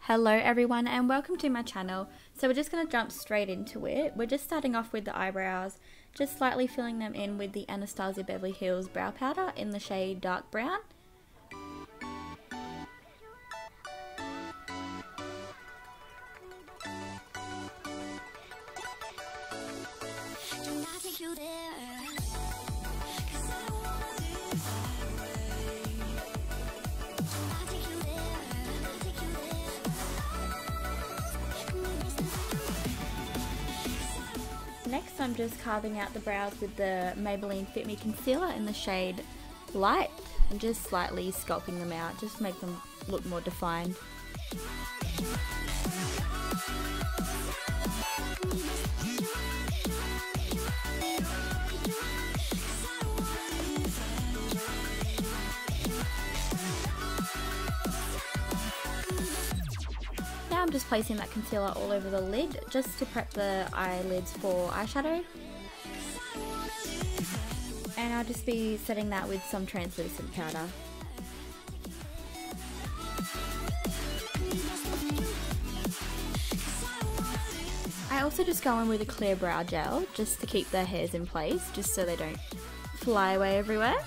Hello everyone and welcome to my channel. So we're just going to jump straight into it. We're just starting off with the eyebrows, just slightly filling them in with the Anastasia Beverly Hills brow powder in the shade dark brown. Next I'm just carving out the brows with the Maybelline Fit Me Concealer in the shade Light and just slightly sculpting them out just to make them look more defined. Now I'm just placing that concealer all over the lid just to prep the eyelids for eyeshadow. And I'll just be setting that with some translucent powder. I also just go in with a clear brow gel just to keep the hairs in place, just so they don't fly away everywhere.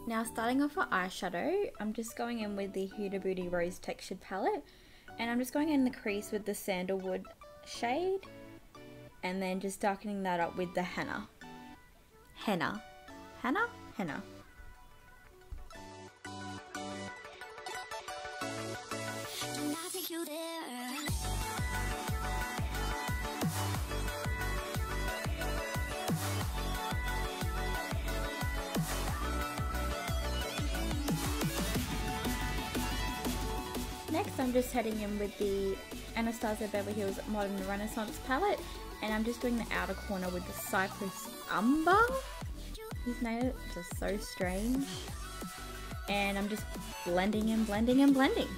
Now starting off for eyeshadow, I'm just going in with the Huda Beauty Rose Textured Palette, and I'm just going in the crease with the Sandalwood shade, and then just darkening that up with the Henna. Henna. Next I'm just heading in with the Anastasia Beverly Hills Modern Renaissance palette, and I'm just doing the outer corner with the Cypress Umber. These nails are so strange. And I'm just blending and blending and blending.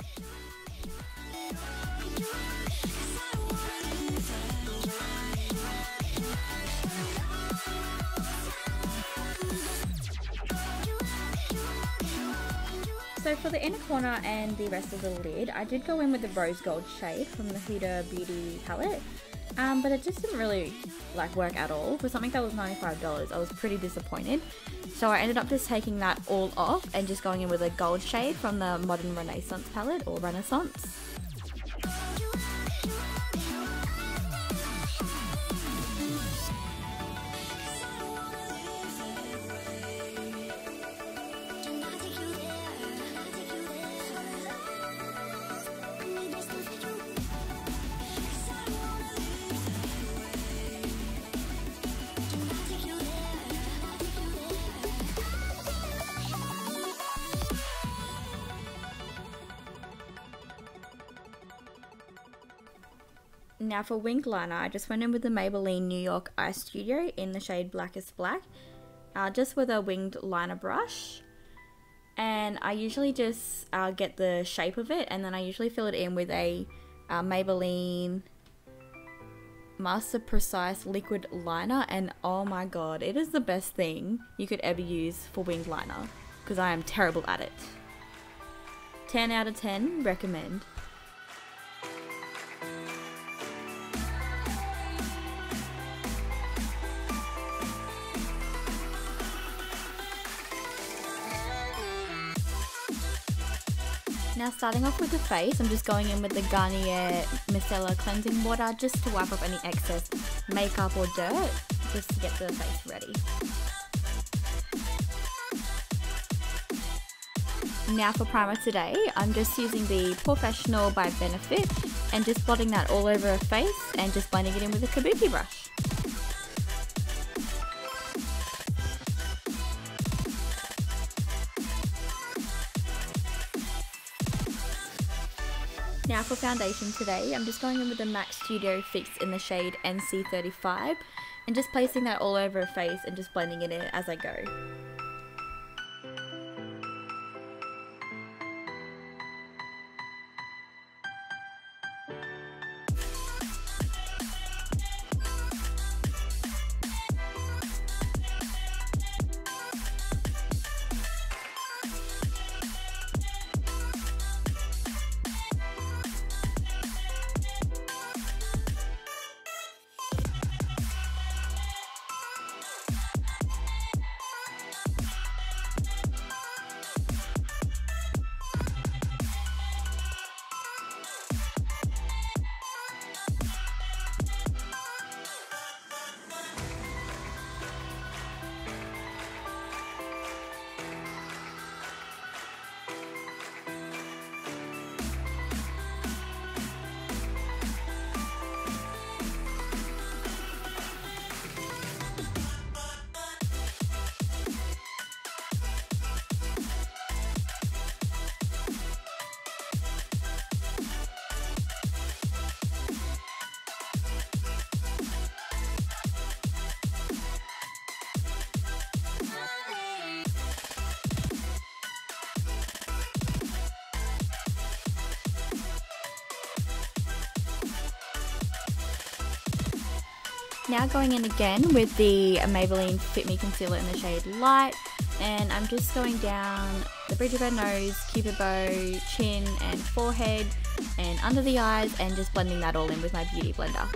So for the inner corner and the rest of the lid, I did go in with the rose gold shade from the Huda Beauty palette, but it just didn't really work at all. For something that was $95, I was pretty disappointed. So I ended up just taking that all off and just going in with a gold shade from the Modern Renaissance palette, or Renaissance. Now for winged liner, I just went in with the Maybelline New York Eye Studio in the shade Blackest Black, just with a winged liner brush. And I usually just get the shape of it, and then I usually fill it in with a Maybelline Master Precise liquid liner, and oh my god, it is the best thing you could ever use for winged liner, because I am terrible at it. 10 out of 10, recommend. Now starting off with the face, I'm just going in with the Garnier Micellar Cleansing Water just to wipe off any excess makeup or dirt, just to get the face ready. Now for primer today, I'm just using the Porefessional by Benefit and just blotting that all over her face and just blending it in with a kabuki brush. Now for foundation today, I'm just going in with the MAC Studio Fix in the shade NC35 and just placing that all over her face and just blending it in as I go. Now going in again with the Maybelline Fit Me Concealer in the shade Light, and I'm just going down the bridge of her nose, cupid bow, chin and forehead and under the eyes, and just blending that all in with my beauty blender.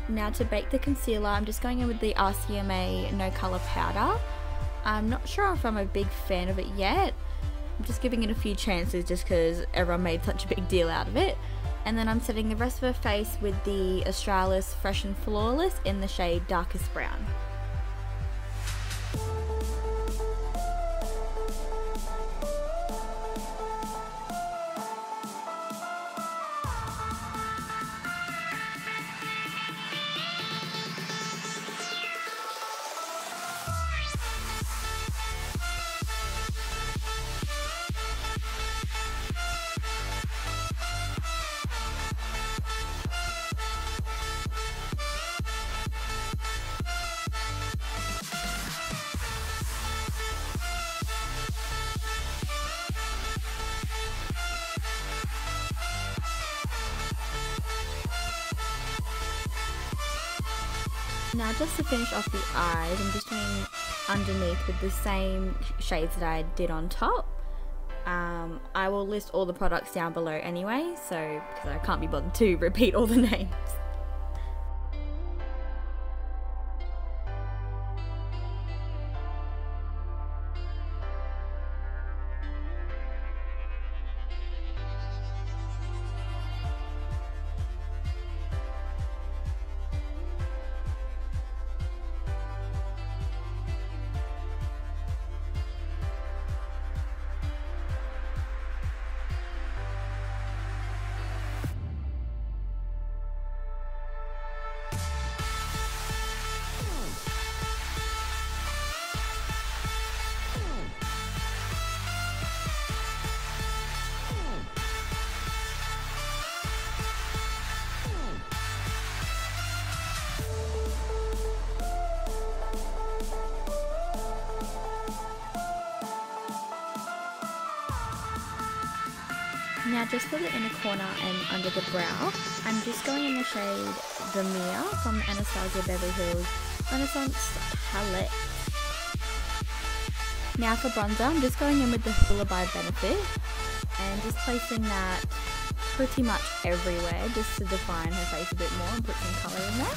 Now to bake the concealer, I'm just going in with the RCMA No Colour Powder. I'm not sure if I'm a big fan of it yet. I'm just giving it a few chances just because everyone made such a big deal out of it. And then I'm setting the rest of her face with the Australis Fresh and Flawless in the shade Darkest Brown. Now just to finish off the eyes, I'm just doing underneath with the same shades that I did on top. I will list all the products down below anyway, so because I can't be bothered to repeat all the names. Now just for the inner corner and under the brow, I'm just going in the shade Vermeer from the Anastasia Beverly Hills Renaissance palette. Now for bronzer, I'm just going in with the Hoola by Benefit and just placing that pretty much everywhere just to define her face a bit more and put some colour in there.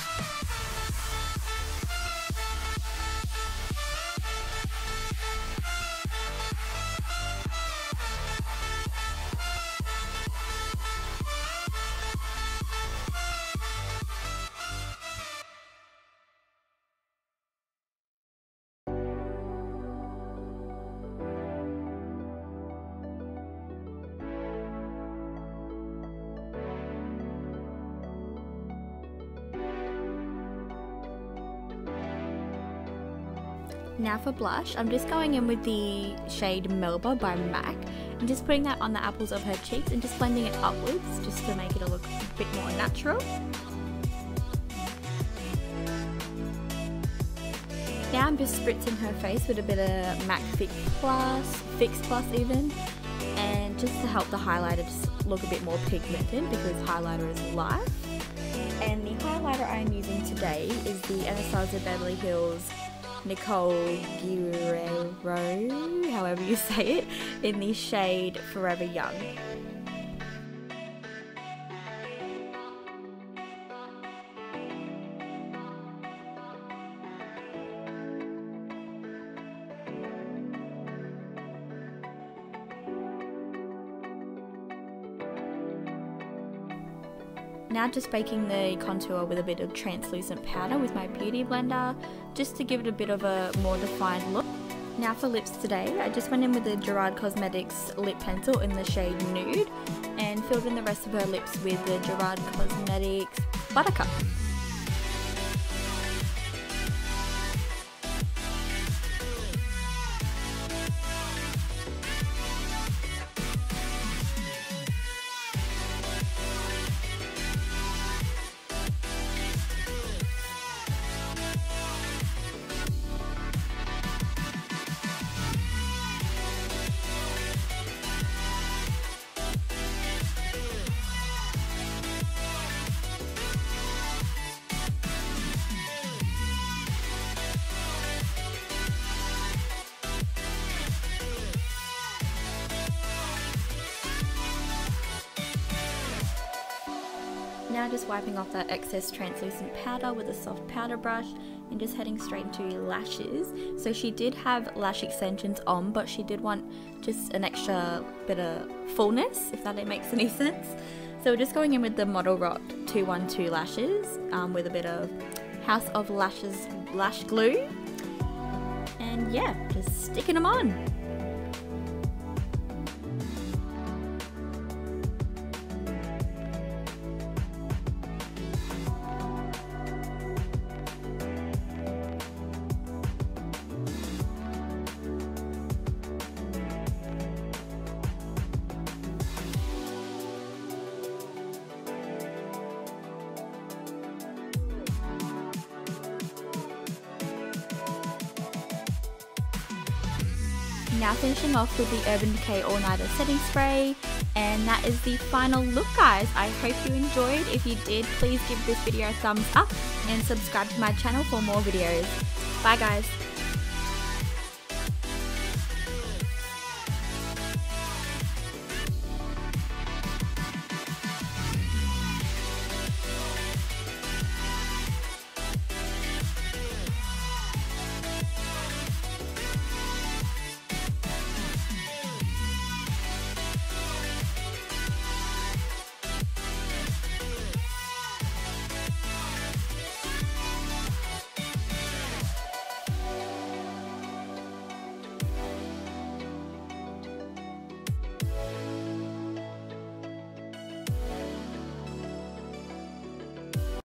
Now for blush, I'm just going in with the shade Melba by MAC and just putting that on the apples of her cheeks and just blending it upwards just to make it look a bit more natural. Now I'm just spritzing her face with a bit of MAC Fix Plus even, and just to help the highlighter just look a bit more pigmented because highlighter is life. And the highlighter I'm using today is the Anastasia Beverly Hills Guerriero, however you say it, in the shade Forever Young. Now just baking the contour with a bit of translucent powder with my beauty blender, just to give it a bit of a more defined look. Now for lips today, I just went in with the Gerard Cosmetics lip pencil in the shade Nude and filled in the rest of her lips with the Gerard Cosmetics Buttercup. Now just wiping off that excess translucent powder with a soft powder brush and just heading straight into lashes. So she did have lash extensions on, but she did want just an extra bit of fullness, if that makes any sense. So we're just going in with the ModelRock 212 lashes with a bit of House of Lashes lash glue. And yeah, just sticking them on. Now finishing off with the Urban Decay All Nighter Setting Spray, and that is the final look, guys. I hope you enjoyed. If you did, please give this video a thumbs up and subscribe to my channel for more videos. Bye guys.